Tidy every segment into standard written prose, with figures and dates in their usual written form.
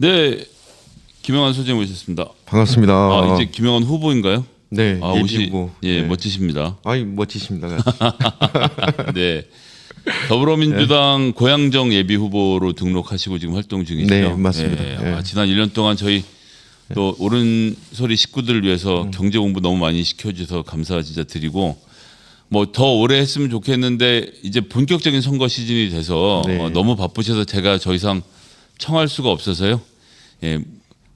네, 김영환 소장님 오셨습니다. 반갑습니다. 이제 김영환 후보인가요? 네, 옷이 후보. 예 네. 멋지십니다. 아이 멋지십니다. 네, 더불어민주당 고양정 예비 후보로 등록하시고 지금 활동 중이시죠? 네, 맞습니다. 예. 네. 지난 1년 동안 저희 또 옳은 소리 식구들을 위해서 경제 공부 너무 많이 시켜주셔서 감사 진짜 드리고 뭐 더 오래 했으면 좋겠는데 이제 본격적인 선거 시즌이 돼서 네. 너무 바쁘셔서 제가 더 이상 청할 수가 없어서요. 예,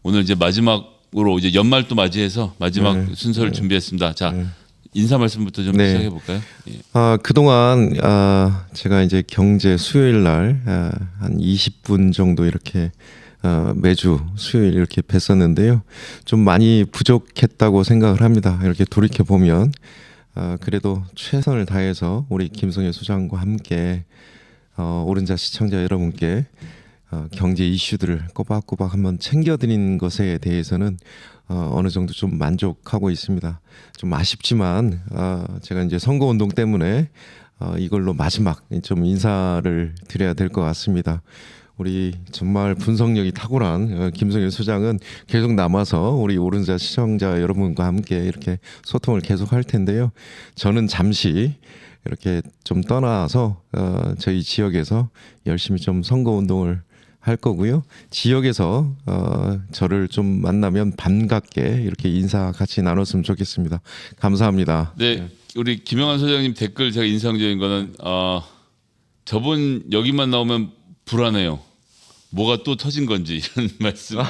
오늘 이제 마지막으로 이제 연말도 맞이해서 마지막 순서를 준비했습니다. 자, 인사 말씀부터 좀 네. 시작해 볼까요? 예. 그동안 제가 이제 경제 수요일 날 한 20분 정도 이렇게 매주 수요일 이렇게 뵀었는데요. 좀 많이 부족했다고 생각을 합니다. 이렇게 돌이켜 보면 그래도 최선을 다해서 우리 김성애 소장과 함께 오른자 시청자 여러분께 경제 이슈들을 꼬박꼬박 한번 챙겨드린 것에 대해서는 어느 정도 좀 만족하고 있습니다. 좀 아쉽지만 제가 이제 선거운동 때문에 이걸로 마지막 좀 인사를 드려야 될 것 같습니다. 우리 정말 분석력이 탁월한 김성일 소장은 계속 남아서 우리 오른자 시청자 여러분과 함께 이렇게 소통을 계속 할 텐데요. 저는 잠시 이렇게 좀 떠나서 저희 지역에서 열심히 좀 선거운동을 할 거고요. 지역에서 저를 좀 만나면 반갑게 이렇게 인사 같이 나눴으면 좋겠습니다. 감사합니다. 네, 우리 김영환 소장님 댓글 제가 인상적인 거는 저분 여기만 나오면 불안해요. 뭐가 또 터진 건지 이런 말씀을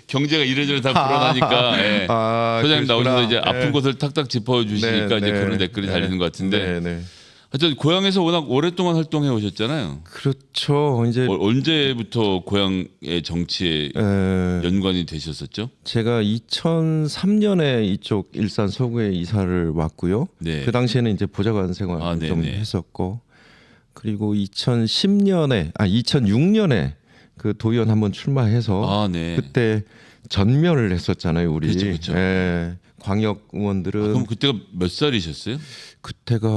경제가 이래저래 다 불안하니까 예. 소장님 나오셔서 이제 아픈 곳을 탁탁 짚어주시니까 이제 그런 댓글이 달리는 것 같은데. 하여튼 고향에서 워낙 오랫동안 활동해 오셨잖아요. 그렇죠. 이제 언제부터 고향의 정치에 연관이 되셨었죠? 제가 2003년에 이쪽 일산 서구에 이사를 왔고요. 네. 그 당시에는 이제 보좌관 생활 좀 했었고, 그리고 2006년에 그 도의원 한번 출마해서 그때 전멸을 했었잖아요, 우리. 그렇죠. 광역 의원들은. 그럼 그때가 몇 살이셨어요? 그때가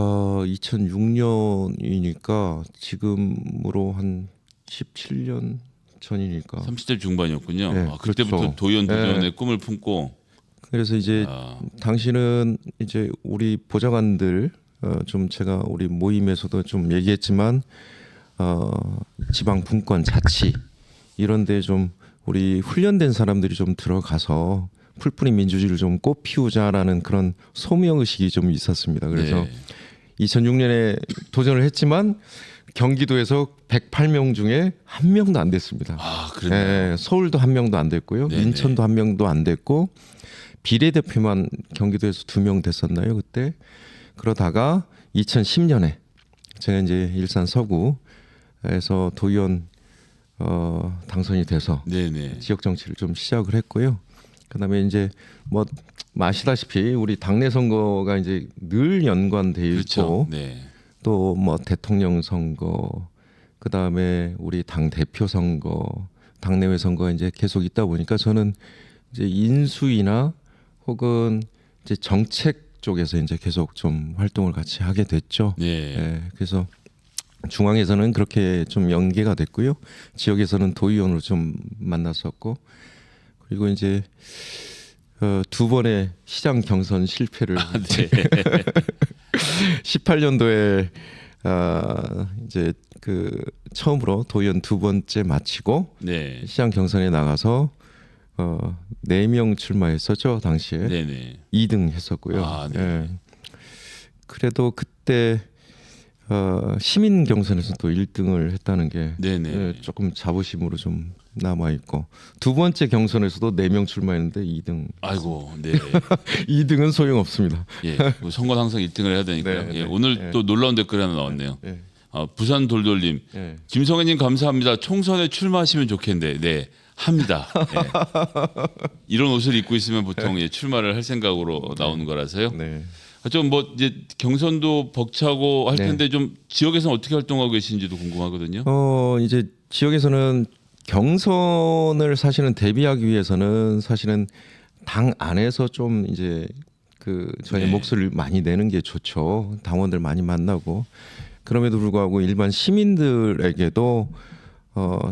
2006년이니까 지금으로 한 17년 전이니까 30대 중반이었군요. 네, 그때부터 그렇죠. 도의원 도전의 꿈을 품고. 그래서 이제 당시는 이제 우리 보좌관들 좀 제가 우리 모임에서도 좀 얘기했지만 지방 분권 자치 이런데 좀 우리 훈련된 사람들이 좀 들어가서 풀뿌리 민주주의를 좀 꽃피우자라는 그런 소명 의식이 좀 있었습니다. 그래서 2006년에 도전을 했지만 경기도에서 108명 중에 한 명도 안 됐습니다. 그래요? 서울도 한 명도 안 됐고요. 인천도 한 명도 안 됐고 비례대표만 경기도에서 2명 됐었나요 그때? 그러다가 2010년에 제가 이제 일산 서구에서 도의원 당선이 돼서 지역 정치를 좀 시작을 했고요. 그다음에 이제 뭐 아시다시피 우리 당내 선거가 이제 늘 연관돼 있고 또 뭐 대통령 선거, 그다음에 우리 당 대표 선거, 당내외 선거가 이제 계속 있다 보니까 저는 이제 인수위나 혹은 이제 정책 쪽에서 이제 계속 좀 활동을 같이 하게 됐죠. 그래서 중앙에서는 그렇게 좀 연계가 됐고요. 지역에서는 도의원으로 좀 만났었고, 그리고 이제 두 번의 시장 경선 실패를 18년도에 이제 그 처음으로 도의원 두 번째 마치고 시장 경선에 나가서 4명 출마했었죠 당시에. 2등 했었고요. 그래도 그때 시민 경선에서 또 1등을 했다는 게 조금 자부심으로 좀 남아 있고, 두 번째 경선에서도 4명 출마했는데 2등. 아이고, 2등은 소용 없습니다. 선거는 항상 1등을 해야 되니까요. 오늘 또 놀라운 댓글이 하나 나왔네요. 부산 돌돌님, 김성애님 감사합니다. 총선에 출마하시면 좋겠는데, 합니다. 이런 옷을 입고 있으면 보통 출마를 할 생각으로 나오는 거라서요. 좀 뭐 이제 경선도 벅차고 할 텐데 좀 지역에서는 어떻게 활동하고 계신지도 궁금하거든요. 이제 지역에서는 경선을 사실은 대비하기 위해서는 사실은 당 안에서 좀 이제 그 저희 목소리를 많이 내는 게 좋죠. 당원들 많이 만나고. 그럼에도 불구하고 일반 시민들에게도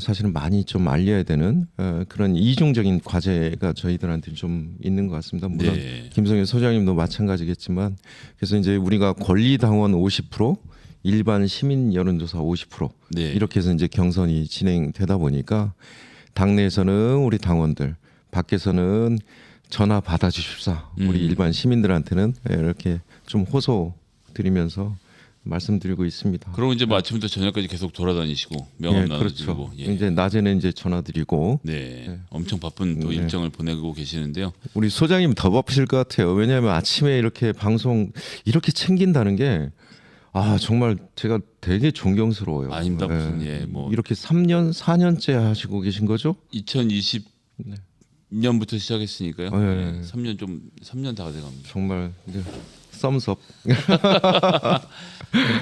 사실은 많이 좀 알려야 되는 그런 이중적인 과제가 저희들한테 좀 있는 것 같습니다. 물론 네. 김성현 소장님도 마찬가지겠지만 그래서 이제 우리가 권리당원 50%, 일반 시민 여론조사 50% 네. 이렇게 해서 이제 경선이 진행되다 보니까 당내에서는 우리 당원들, 밖에서는 전화 받아주십사 우리 일반 시민들한테는 이렇게 좀 호소 드리면서 말씀드리고 있습니다. 그리고 이제 뭐 아침부터 저녁까지 계속 돌아다니시고 명함 나눠드리고. 그렇죠. 이제 낮에는 이제 전화드리고. 네. 엄청 바쁜 또 일정을 보내고 계시는데요. 우리 소장님 더 바쁘실 것 같아요. 왜냐하면 아침에 이렇게 방송 이렇게 챙긴다는 게 정말 제가 되게 존경스러워요. 아닙니다. 무슨 뭐 이렇게 3년 4년째 하시고 계신 거죠? 2020년부터 시작했으니까요. 네. 3년 다 돼갑니다. 정말 이제 썸섭.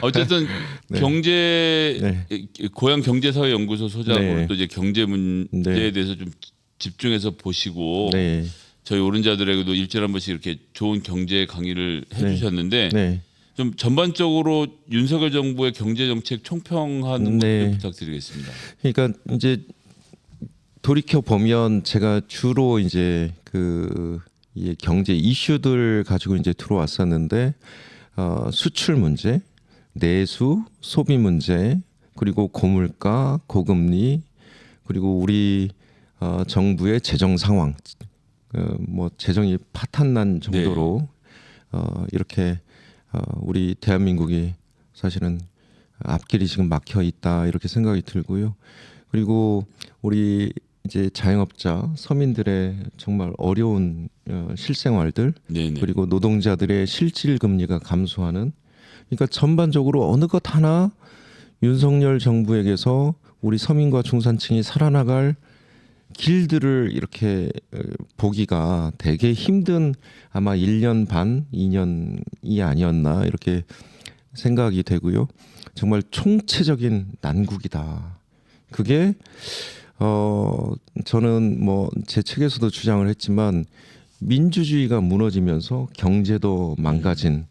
어쨌든 네. 고향 경제사회연구소 소장으로 또 이제 경제 문제에 대해서 좀 집중해서 보시고 저희 오른자들에게도 일주일에 한 번씩 이렇게 좋은 경제 강의를 해주셨는데 좀 전반적으로 윤석열 정부의 경제 정책 총평하는 것 부탁드리겠습니다. 그러니까 이제 돌이켜 보면 제가 주로 이제 이 경제 이슈들 가지고 이제 들어왔었는데 수출 문제, 내수, 소비 문제, 그리고 고물가, 고금리, 그리고 우리 정부의 재정 상황, 뭐 재정이 파탄난 정도로 이렇게 우리 대한민국이 사실은 앞길이 지금 막혀 있다 이렇게 생각이 들고요. 그리고 우리 이제 자영업자, 서민들의 정말 어려운 실생활들, 그리고 노동자들의 실질 금리가 감소하는, 그러니까 전반적으로 어느 것 하나 윤석열 정부에게서 우리 서민과 중산층이 살아나갈 길들을 이렇게 보기가 되게 힘든 아마 1년 반, 2년이 아니었나 이렇게 생각이 되고요. 정말 총체적인 난국이다. 그게 저는 뭐 제 책에서도 주장을 했지만 민주주의가 무너지면서 경제도 망가진,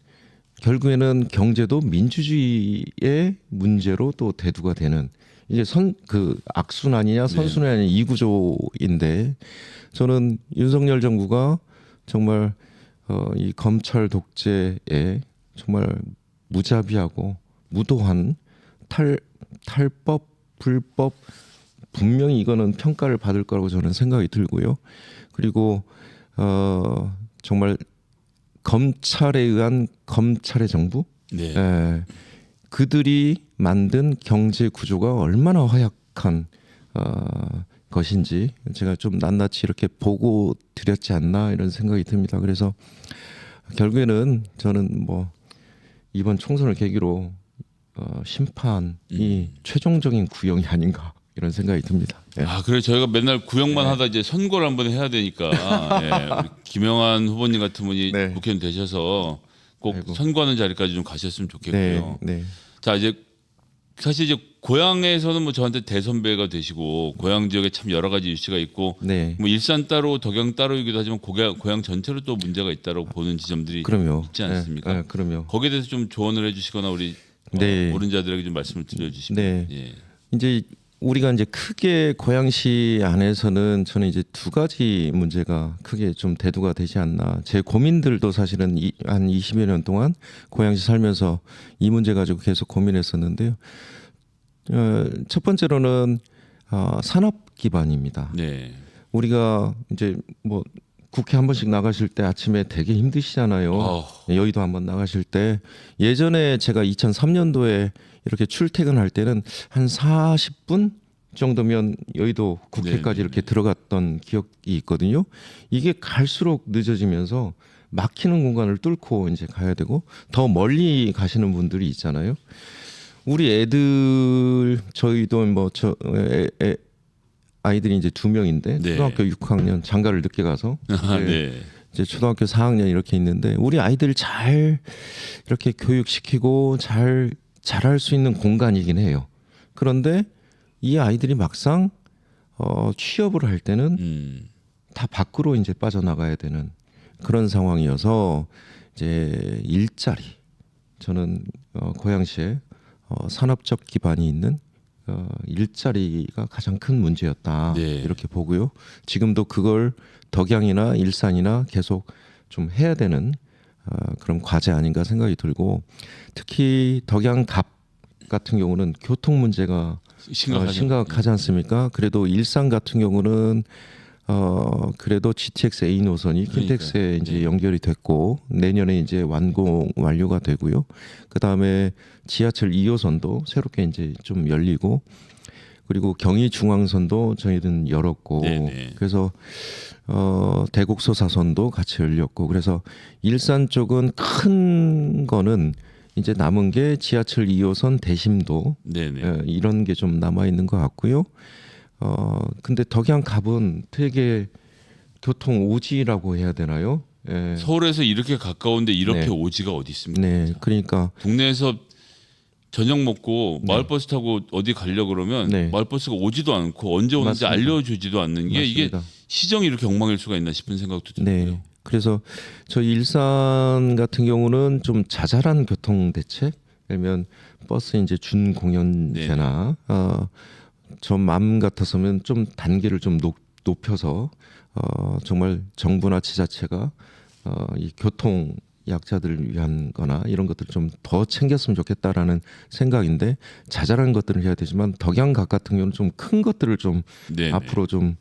결국에는 경제도 민주주의의 문제로 또 대두가 되는 이제 악순환이냐 선순환이냐 이 구조인데, 저는 윤석열 정부가 정말 이 검찰 독재에 정말 무자비하고 무도한 탈법, 불법, 분명히 이거는 평가를 받을 거라고 저는 생각이 들고요. 그리고 정말 검찰에 의한 검찰의 정부, 그들이 만든 경제 구조가 얼마나 허약한 것인지 제가 좀 낱낱이 이렇게 보고 드렸지 않나 이런 생각이 듭니다. 그래서 결국에는 저는 뭐 이번 총선을 계기로 심판이 최종적인 구형이 아닌가 이런 생각이 듭니다. 그래 저희가 맨날 구형만 하다 이제 선거를 한번 해야 되니까 우리 김영환 후보님 같은 분이 국회의원 되셔서 꼭 선거하는 자리까지 좀 가셨으면 좋겠고요. 자, 이제 사실 이제 고향에서는 뭐 저한테 대선배가 되시고 고향 지역에 참 여러 가지 이슈가 있고 뭐 일산 따로 덕영 따로이기도 하지만 고향 전체로 또 문제가 있다고 보는 지점들이 있지 않습니까? 그럼요. 거기에 대해서 좀 조언을 해주시거나 우리 오른자들에게 좀 말씀을 들려주시면. 이제 우리가 이제 크게 고양시 안에서는 저는 이제 두 가지 문제가 크게 좀 대두가 되지 않나. 제 고민들도 사실은 한 20여 년 동안 고양시 살면서 이 문제 가지고 계속 고민했었는데요. 첫 번째로는 산업 기반입니다. 우리가 이제 뭐 국회 한 번씩 나가실 때 아침에 되게 힘드시잖아요. 여의도 한번 나가실 때, 예전에 제가 2003년도에 이렇게 출퇴근할 때는 한 40분 정도면 여의도 국회까지 이렇게 들어갔던 기억이 있거든요. 이게 갈수록 늦어지면서 막히는 공간을 뚫고 이제 가야 되고, 더 멀리 가시는 분들이 있잖아요. 우리 애들, 저희도 뭐 아이들이 이제 2명인데 초등학교 6학년 장가를 늦게 가서 이제 초등학교 4학년 이렇게 있는데, 우리 아이들 잘 이렇게 교육시키고 잘 잘할 수 있는 공간이긴 해요. 그런데 이 아이들이 막상 취업을 할 때는 다 밖으로 이제 빠져나가야 되는 그런 상황이어서 이제 일자리, 저는 고양시에 산업적 기반이 있는 일자리가 가장 큰 문제였다. 네. 이렇게 보고요. 지금도 그걸 덕양이나 일산이나 계속 좀 해야 되는 그런 과제 아닌가 생각이 들고, 특히 덕양갑 같은 경우는 교통 문제가 심각하지 않습니까? 그래도 일산 같은 경우는 그래도 GTX A 노선이 킨텍스에 이제 연결이 됐고 내년에 이제 완료가 되고요. 그 다음에 지하철 2호선도 새롭게 이제 좀 열리고, 그리고 경의 중앙선도 저희는 열었고, 네네. 그래서 대곡소사선도 같이 열렸고, 그래서 일산 쪽은 큰 거는 이제 남은 게 지하철 2호선 대심도 이런 게 좀 남아 있는 것 같고요. 근데 덕양갑은 되게 교통 오지라고 해야 되나요? 예. 서울에서 이렇게 가까운데 이렇게 네. 오지가 어디 있습니까? 네, 그러니까 동네에서 저녁 먹고 마을버스 타고 어디 가려고 그러면 마을버스가 오지도 않고 언제 오는지 맞습니다. 알려주지도 않는 게 이게 시정이 이렇게 엉망일 수가 있나 싶은 생각도 들고요. 네. 그래서 저희 일산 같은 경우는 좀 자잘한 교통 대책, 예를 들면 버스 이제 준 공연제나 저 마음 같아서면 좀 단계를 좀 높여서 정말 정부나 지자체가 이 교통 약자들을 위한 거나 이런 것들 좀 더 챙겼으면 좋겠다라는 생각인데, 자잘한 것들을 해야 되지만 덕양갑 같은 경우는 좀 큰 것들을 좀 앞으로 좀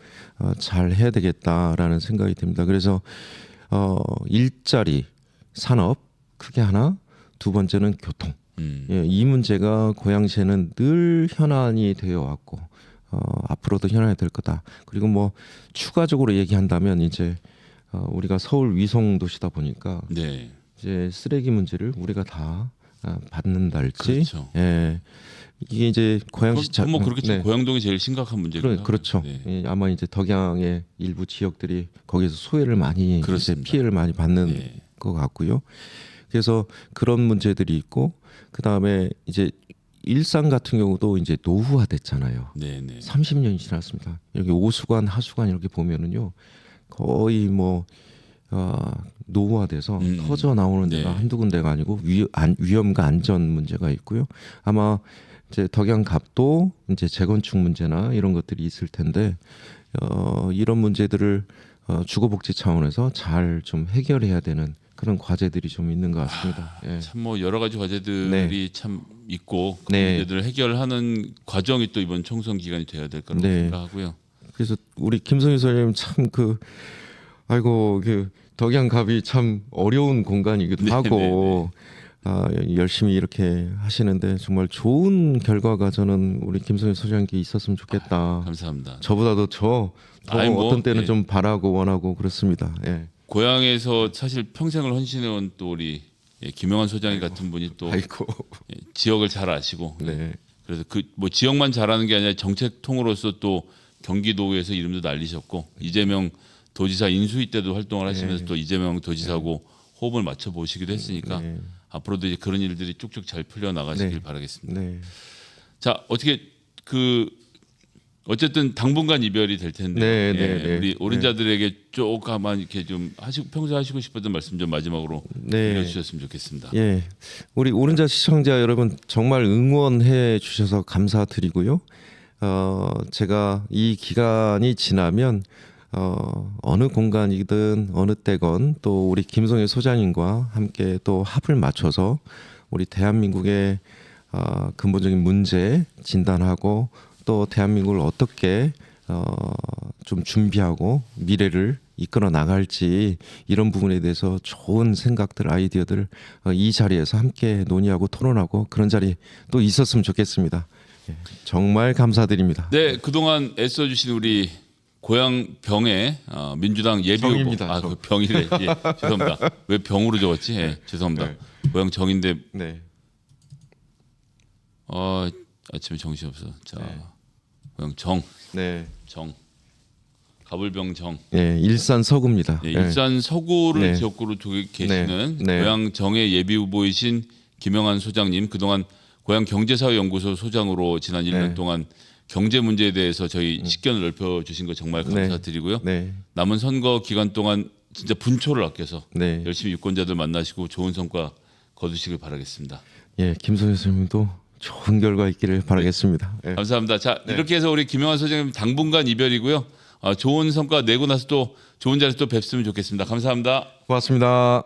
잘 해야 되겠다라는 생각이 듭니다. 그래서 일자리, 산업 크게 하나, 두 번째는 교통. 예, 이 문제가 고양시에는 늘 현안이 되어 왔고 앞으로도 현안이 될 거다. 그리고 뭐 추가적으로 얘기한다면 이제 우리가 서울 위성 도시다 보니까 이제 쓰레기 문제를 우리가 다 받는달지. 그렇죠. 예. 이게 이제 고양시 뭐 그렇게 고양동이 제일 심각한 문제고요. 그렇죠. 예, 아마 이제 덕양의 일부 지역들이 거기서 소외를 많이 이제 피해를 많이 받는 것 같고요. 그래서 그런 문제들이 있고, 그 다음에 이제 일산 같은 경우도 이제 노후화됐잖아요. 30년이 지났습니다. 여기 오수관, 하수관 이렇게 보면은요, 거의 뭐 노후화돼서 터져 나오는 데가 한두 군데가 아니고 위험과 안전 문제가 있고요. 아마 이제 덕양갑도 이제 재건축 문제나 이런 것들이 있을 텐데 이런 문제들을 주거복지 차원에서 잘 좀 해결해야 되는 그런 과제들이 좀 있는 것 같습니다. 예. 참 뭐 여러 가지 과제들이 참 있고 그 문제들을 해결하는 과정이 또 이번 총선 기간이 돼야 될 거라고 생각하고요. 그래서 우리 김성희 선생님 참 아이고 덕양갑이 참 어려운 공간이기도 하고 열심히 이렇게 하시는데 정말 좋은 결과가 저는 우리 김성희 소장님께 있었으면 좋겠다. 감사합니다. 저보다도 더 어떤 때는 좀 바라고 원하고 그렇습니다. 예. 고향에서 사실 평생을 헌신해온 또 우리 김영환 소장님 같은 분이 또 지역을 잘 아시고 그래서 그 뭐 지역만 잘하는 게 아니라 정책통으로서 또 경기도에서 이름도 날리셨고 이재명 도지사 인수위 때도 활동을 하시면서 또 이재명 도지사하고 호흡을 맞춰 보시기도 했으니까 앞으로도 이제 그런 일들이 쭉쭉 잘 풀려 나가시길 바라겠습니다. 자, 어떻게 어쨌든 당분간 이별이 될 텐데 우리 오른자들에게 조금만 이렇게 좀 평소에 하시고 싶었던 말씀 좀 마지막으로 해주셨으면 좋겠습니다. 예, 우리 오른자 시청자 여러분 정말 응원해 주셔서 감사드리고요. 제가 이 기간이 지나면 어느 공간이든 어느 때건 또 우리 김성희 소장님과 함께 또 합을 맞춰서 우리 대한민국의 근본적인 문제 진단하고 또 대한민국을 어떻게 좀 준비하고 미래를 이끌어 나갈지 이런 부분에 대해서 좋은 생각들, 아이디어들 이 자리에서 함께 논의하고 토론하고 그런 자리 또 있었으면 좋겠습니다. 정말 감사드립니다. 네, 그동안 애써주신 우리 고향 병의 민주당 예비 후보. 그 병이래. 죄송합니다. 왜 병으로 적었지? 죄송합니다. 고향 정인데. 아침에 정신 없어. 자, 고향 정. 정. 가불병 정. 일산 서구입니다. 일산 서구를 지역구로 두고 계시는 고향 정의 예비 후보이신 김영환 소장님, 그동안 고향 경제사회연구소 소장으로 지난 1년 동안 경제 문제에 대해서 저희 식견을 넓혀주신 거 정말 감사드리고요. 남은 선거 기간 동안 진짜 분초를 아껴서 열심히 유권자들 만나시고 좋은 성과 거두시길 바라겠습니다. 김성희 선생님도 좋은 결과 있기를 바라겠습니다. 네. 감사합니다. 자, 이렇게 해서 우리 김영환 소장님 당분간 이별이고요. 좋은 성과 내고 나서 또 좋은 자리에서 또 뵙으면 좋겠습니다. 감사합니다. 고맙습니다.